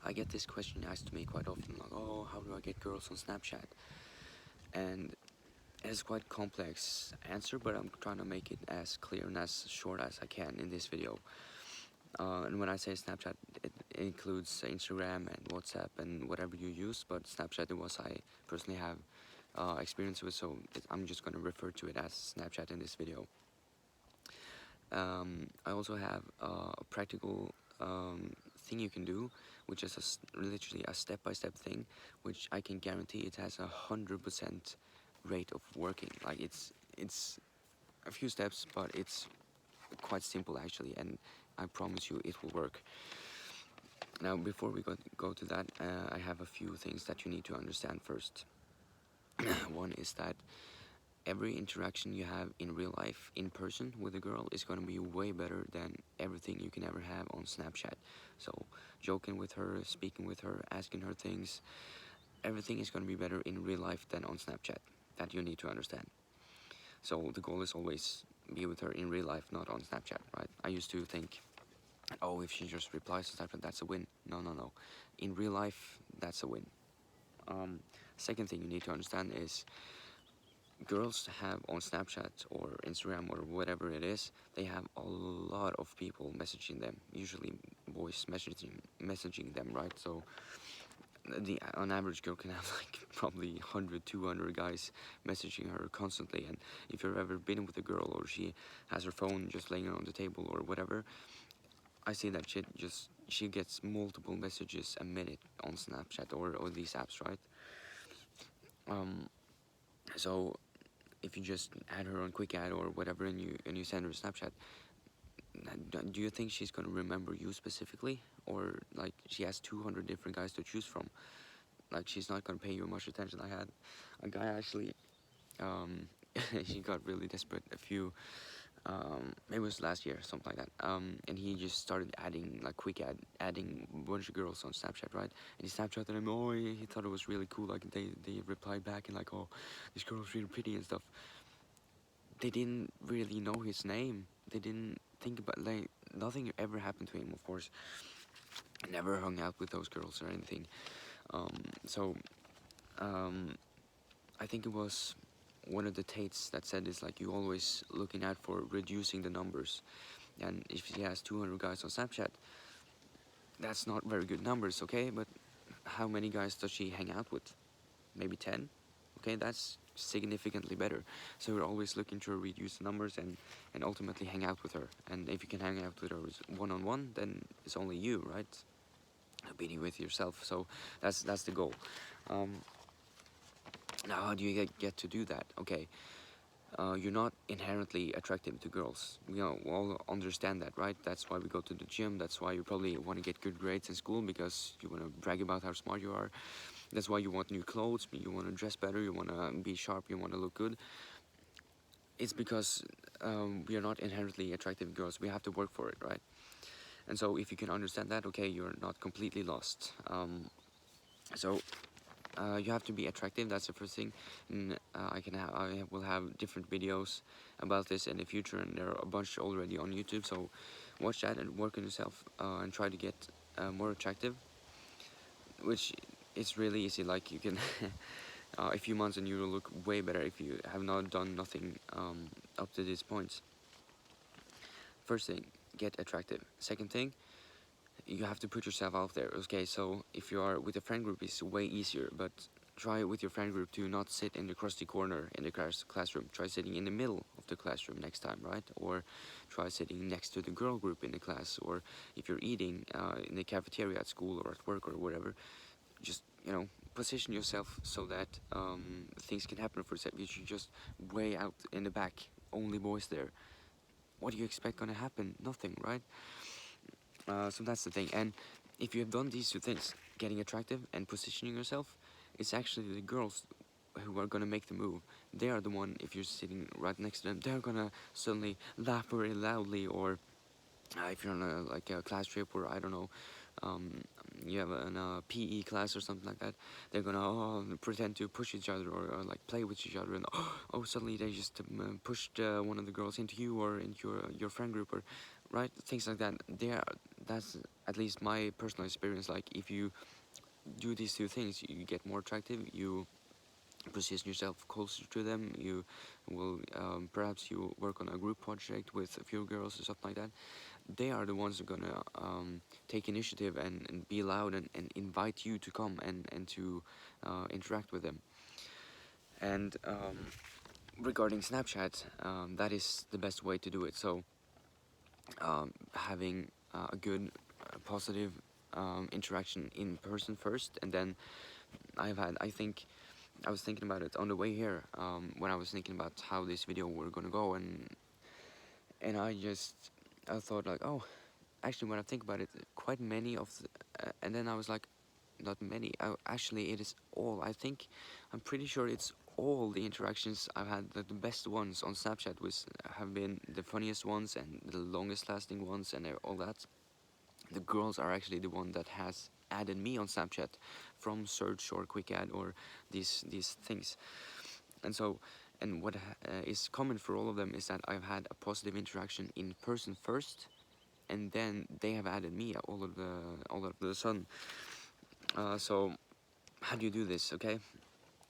I get this question asked to me quite often, like, oh, how do I get girls on Snapchat? And it's quite complex answer, but I'm trying to make it as clear and as short as I can in this video. And when I say Snapchat, it includes Instagram and WhatsApp and whatever you use, but Snapchat is what I personally have experience with, so I'm just going to refer to it as Snapchat in this video. I also have a practical thing you can do, which is literally a step-by-step thing, which I can guarantee it has 100% rate of working. Like it's a few steps, but it's quite simple actually, and I promise you it will work. Now, before we go to that, I have a few things that you need to understand first. One is that every interaction you have in real life, in person with a girl, is going to be way better than everything you can ever have on Snapchat. So, joking with her, speaking with her, asking her things, everything is going to be better in real life than on Snapchat. That you need to understand. So, the goal is always be with her in real life, not on Snapchat, right? I used to think, oh, if she just replies to Snapchat, that's a win. No, no, no. In real life, that's a win. Second thing you need to understand is girls have on Snapchat or Instagram or whatever it is, they have a lot of people messaging them, usually boys messaging them, right? So on average girl can have like probably 100, 200 guys messaging her constantly, and if you've ever been with a girl or she has her phone just laying on the table or whatever, I see that she gets multiple messages a minute on Snapchat or these apps, right? Um, so if you just add her on quick add or whatever and you send her a Snapchat, do you think she's gonna remember you specifically, or like she has 200 different guys to choose from? Like she's not gonna pay you much attention. I had a guy actually, he got really desperate a few, maybe it was last year, something like that. And he just started adding like adding a bunch of girls on Snapchat, right? And he Snapchatted them. Oh, he thought it was really cool. Like they replied back and like, oh, this girl was really pretty and stuff. They didn't really know his name. They didn't think about, like, nothing ever happened to him, of course. Never hung out with those girls or anything. So I think it was one of the Tates that said this, like, you always looking out for reducing the numbers. And if he has 200 guys on Snapchat, that's not very good numbers, okay? But how many guys does she hang out with? Maybe 10? Okay, that's significantly better. So we're always looking to reduce the numbers and ultimately hang out with her. And if you can hang out with her one-on-one, then it's only you, right? Beating with yourself. So that's the goal. Um, Now, how do you get to do that? Okay, you're not inherently attractive to girls. We all understand that, right? That's why we go to the gym. That's why you probably want to get good grades in school, because you want to brag about how smart you are. That's why you want new clothes, you want to dress better, you want to be sharp, you want to look good. It's because we are not inherently attractive girls. We have to work for it, right? And so if you can understand that, okay, you're not completely lost. So you have to be attractive. That's the first thing. And I will have different videos about this in the future, and there are a bunch already on YouTube. So watch that and work on yourself and try to get more attractive, which is really easy. Like you can a few months and you will look way better if you have not done nothing up to this point. First thing, get attractive. Second thing, you have to put yourself out there. Okay, so if you are with a friend group, it's way easier, but try with your friend group to not sit in the crusty corner in the classroom. Try sitting in the middle of the classroom next time, right? Or try sitting next to the girl group in the class. Or if you're eating in the cafeteria at school or at work or whatever, just, position yourself so that things can happen for a second. You should just way out in the back, only boys there. What do you expect gonna happen? Nothing, right? So that's the thing. And if you have done these two things, getting attractive and positioning yourself, it's actually the girls who are gonna make the move. They are the one, if you're sitting right next to them, they're gonna suddenly laugh very loudly, or if you're on a class trip, or I don't know, um, you have a PE class or something like that, they're gonna pretend to push each other, or like play with each other, and oh, suddenly they just pushed one of the girls into you or into your friend group, or right, things like that. that's at least my personal experience. Like if you do these two things, you get more attractive, you position yourself closer to them, you will perhaps you work on a group project with a few girls or something like that. They are the ones who are gonna take initiative and be loud and invite you to come and to interact with them. And regarding Snapchat, that is the best way to do it. So having a good positive interaction in person first, and then I think I was thinking about it on the way here, when I was thinking about how this video were gonna go, and I thought like, oh, actually when I think about it, quite many of and then I was like, not many, actually it is all, I'm pretty sure it's all the interactions I've had, the best ones on Snapchat have been the funniest ones and the longest lasting ones and all that. The girls are actually the one that has added me on Snapchat from search or quick add or these things. And so, and what is common for all of them is that I've had a positive interaction in person first, and then they have added me all of the sudden. So how do you do this? Okay,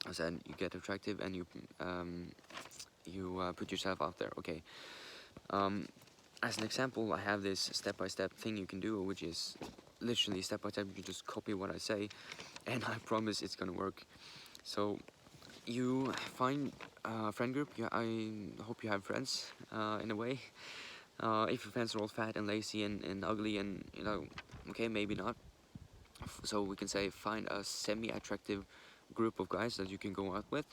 I said you get attractive and you put yourself out there. Okay. As an example, I have this step-by-step thing you can do, which is literally step-by-step. You just copy what I say, and I promise it's gonna work. So you find a friend group. I hope you have friends in a way. If your friends are all fat and lazy and ugly and, you know, okay, maybe not. So we can say find a semi-attractive group of guys that you can go out with.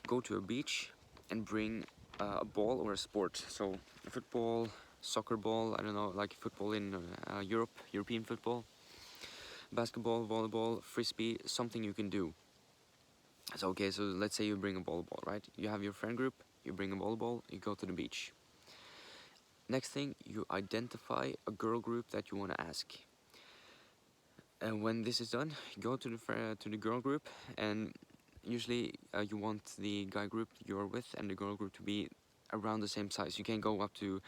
Go to a beach and bring a ball or a sport. So football, soccer ball, I don't know, like football in European football, basketball, volleyball, frisbee, something you can do. So okay, so let's say you bring a volleyball, right? You have your friend group, you bring a volleyball, you go to the beach. Next thing, you identify a girl group that you want to ask. And when this is done, go to the girl group, and usually you want the guy group you're with and the girl group to be around the same size. You can't go up to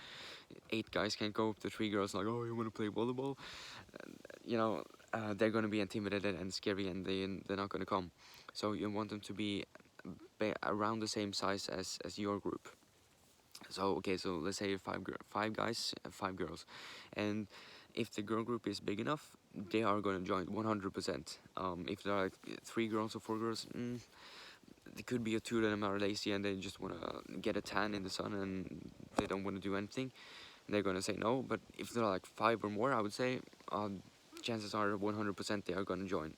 8 guys, can't go up to 3 girls like, oh, you want to play volleyball? You know, they're going to be intimidated and scary, and they're not going to come. So you want them to be around the same size as your group. So okay, so let's say 5 guys and 5 girls, and if the girl group is big enough, they are going to join 100%. If there are like 3 girls or 4 girls, there could be a 2 of them are lazy and they just want to get a tan in the sun and they don't want to do anything. They're going to say no. But if there are like 5 or more, I would say chances are 100% they are going to join.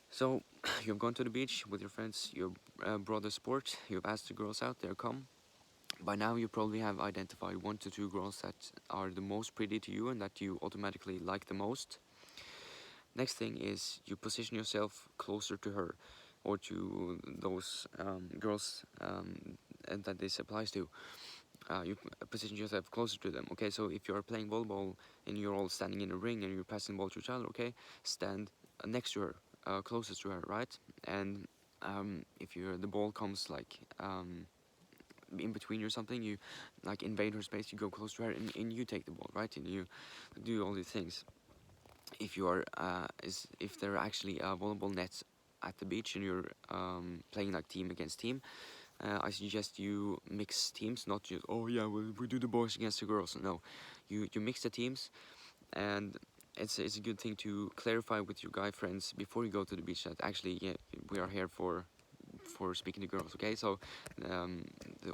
So you've gone to the beach with your friends, you've brought the sport, you've asked the girls out, they're come. By now you probably have identified 1 to 2 girls that are the most pretty to you and that you automatically like the most. Next thing is you position yourself closer to her or to those girls and that this applies to. You position yourself closer to them. Okay, so if you're playing volleyball and you're all standing in a ring and you're passing the ball to each other, okay, stand next to her, closest to her, right? And if the ball comes like in between or something, you like invade her space, you go close to her and you take the ball, right? And you do all these things. If you are if there are actually volleyball nets at the beach and you're playing like team against team, I suggest you mix teams, not just, oh yeah, we do the boys against the girls. No, you mix the teams, and it's a good thing to clarify with your guy friends before you go to the beach that actually, yeah, we are here for speaking to girls. Okay, so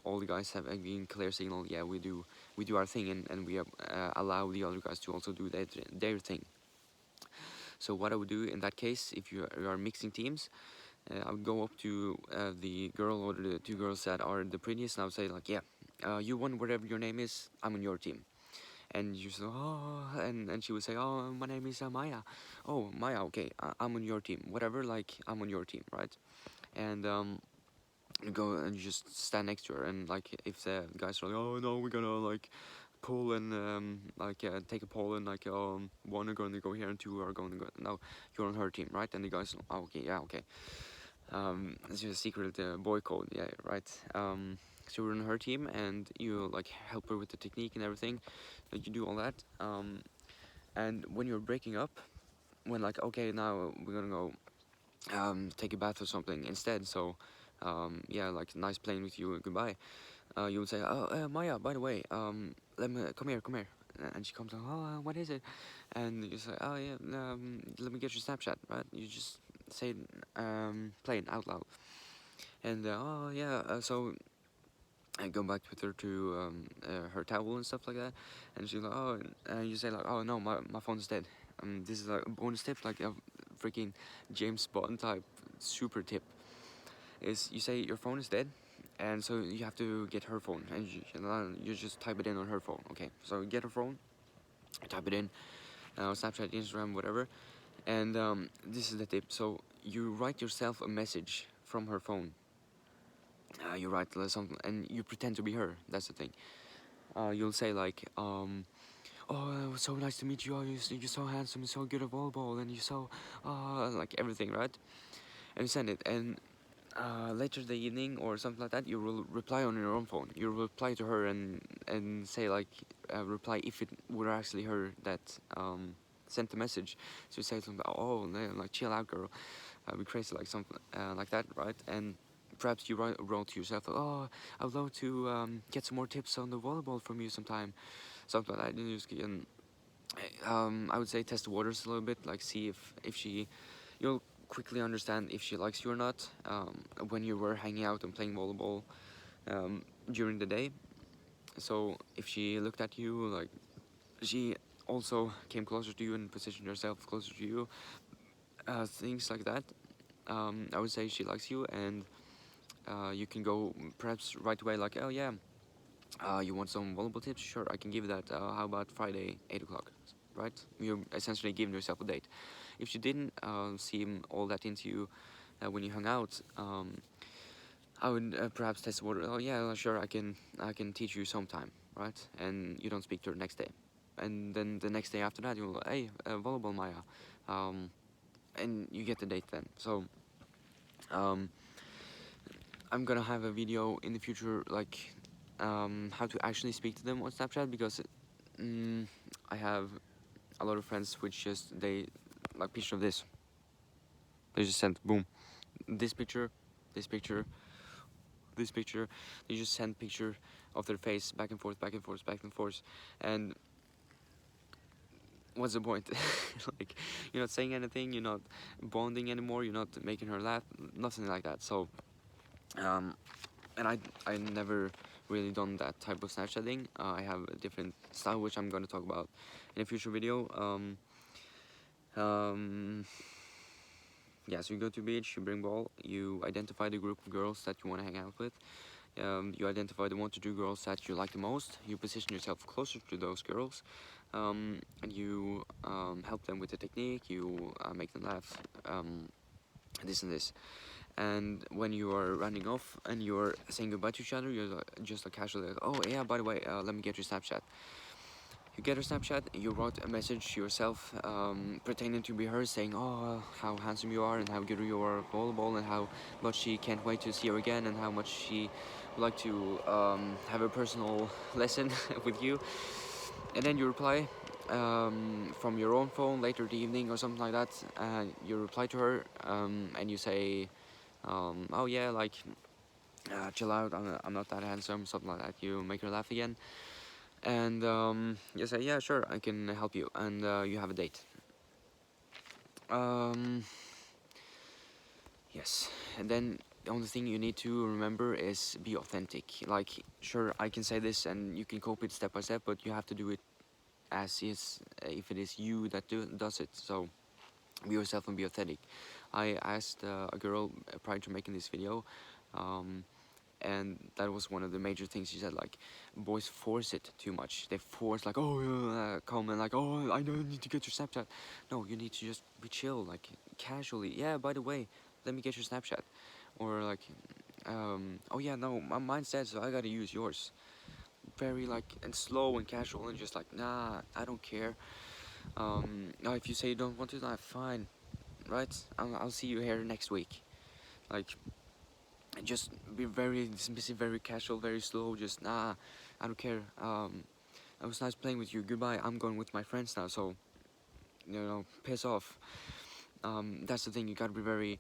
all the guys have a clear signal. Yeah, we do our thing, and we allow the other guys to also do their thing. So what I would do in that case, if you are mixing teams, I would go up to the girl or the 2 girls that are the prettiest, and I would say like, yeah, you won whatever your name is, I'm on your team. And you say, oh, and she would say, oh, my name is Maya. Oh, Maya, okay, I'm on your team. Whatever, like, I'm on your team, right? And you go and you just stand next to her, and like if the guys are like, oh no, we're gonna like pull and take a poll and like 1 are going to go here and 2 are going to go, no, you're on her team, right? And the guys, oh, okay, yeah, okay. It's just a secret boy code, yeah, right. So you're on her team and you like help her with the technique and everything. You do all that. And when you're breaking up, when like, okay, now we're gonna go take a bath or something instead, so yeah, like, nice playing with you, goodbye. You would say, oh, Maya, by the way, let me come here, come here. And she comes, oh, what is it? And you say, oh yeah, let me get your Snapchat, right? You just say, plain out loud. And oh yeah, so I go back with her to her towel and stuff like that, and she's like, oh, and you say like, oh no, my phone's dead. This is like a bonus tip, like a freaking James Bond type super tip. Is you say your phone is dead, and so you have to get her phone, and you just type it in on her phone. Okay, so get her phone, type it in, Snapchat, Instagram, whatever, and this is the tip. So you write yourself a message from her phone. You write something, and you pretend to be her. That's the thing. You'll say like, oh, it was so nice to meet you. Oh, you're so handsome, you're so good at volleyball, and you're so, like everything, right? And you send it, and later the evening or something like that, you will reply on your own phone. You will reply to her and say like, reply if it were actually her that sent the message. So you say something, oh, no, like chill out, girl. Be crazy, like something like that, right? And perhaps you wrote to yourself, like, oh, I would love to get some more tips on the volleyball from you sometime, something like that. And you just can, I would say, test the waters a little bit, like see if she, you'll quickly understand if she likes you or not when you were hanging out and playing volleyball during the day. So if she looked at you, like she also came closer to you and positioned herself closer to you, things like that, I would say she likes you, and you can go perhaps right away like, oh yeah, you want some volleyball tips? Sure, I can give that. How about Friday, 8 o'clock? Right? You're essentially giving yourself a date. If she didn't seem all that into you when you hung out, I would perhaps test the water. Oh yeah, sure, I can teach you sometime, right? And you don't speak to her next day, and then the next day after that, you'll, hey, volleyball Maya, and you get the date then. So um, I'm gonna have a video in the future, like how to actually speak to them on Snapchat, because I have a lot of friends which just, they like picture of this. They just sent boom, this picture, this picture, this picture. They just send picture of their face back and forth, back and forth, back and forth, and what's the point? Like, you're not saying anything, you're not bonding anymore, you're not making her laugh, nothing like that. So and I never really done that type of Snapchatting. I have a different style which I'm going to talk about in a future video. Yeah, so you go to the beach, you bring ball, you identify the group of girls that you want to hang out with. You identify the 1 to 2 girls that you like the most. You position yourself closer to those girls, and you help them with the technique. You make them laugh, this and this. And when you are running off and you're saying goodbye to each other, you're just like casually like, oh yeah, by the way, let me get your Snapchat. You get her Snapchat, you wrote a message to yourself, pretending to be her, saying, oh, how handsome you are, and how good you are at volleyball, and how much she can't wait to see you again, and how much she would like to have a personal lesson with you. And then you reply from your own phone later the evening or something like that. You reply to her, and you say, oh yeah, like, chill out, I'm not that handsome, something like that. You make her laugh again, and you say, yeah, sure, I can help you, and you have a date. Yes, and then the only thing you need to remember is be authentic. Like, sure, I can say this and you can copy it step by step, but you have to do it as is, if it is you that does it. So be yourself and be authentic. I asked a girl prior to making this video, and that was one of the major things she said, like, boys force it too much. They force, like, oh, come, and like, oh, I don't need to get your Snapchat. No, you need to just be chill, like, casually. Yeah, by the way, let me get your Snapchat. Or like, oh yeah, no, mine's dead, so I gotta use yours. Very like, and slow and casual, and just like, nah, I don't care. Now if you say you don't want to, nah, fine, right? I'll see you here next week. Like, just be very dismissive, very casual, very slow. Just, nah, I don't care. It was nice playing with you. Goodbye. I'm going with my friends now. So piss off. That's the thing. You gotta be very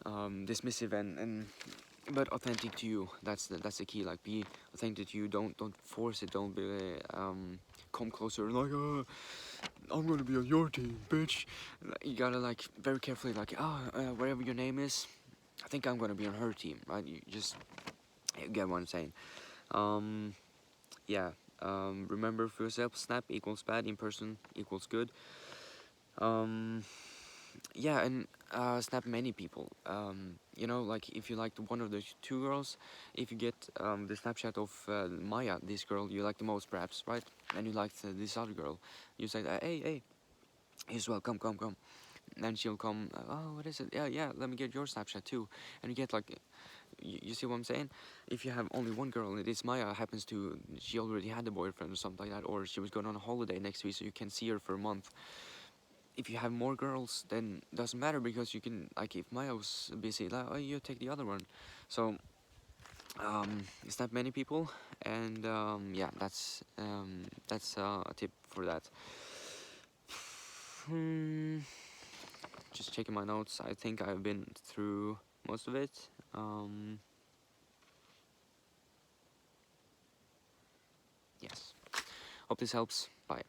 dismissive and but authentic to you. That's the key. Like, be authentic to you. Don't force it. Don't be come closer like I'm gonna be on your team, bitch. You gotta like very carefully like wherever your name is, I think I'm gonna be on her team, right? You get what I'm saying. Yeah. Remember for yourself, snap equals bad, in person equals good. Yeah, and snap many people. Like if you like one of the two girls, if you get the Snapchat of Maya, this girl you like the most, perhaps, right? And you like this other girl, you say, hey, as well, come. And she'll come. Oh, what is it? Yeah. Let me get your Snapchat too. And you get like, you see what I'm saying? If you have only one girl, and this Maya happens to, she already had a boyfriend or something like that, or she was going on a holiday next week, so you can see her for a month. If you have more girls, then doesn't matter, because you can, like, if Maya was busy, like, oh, you take the other one. So it's not many people, and yeah, that's a tip for that. Just checking my notes. I think I've been through most of it. Yes. Hope this helps. Bye.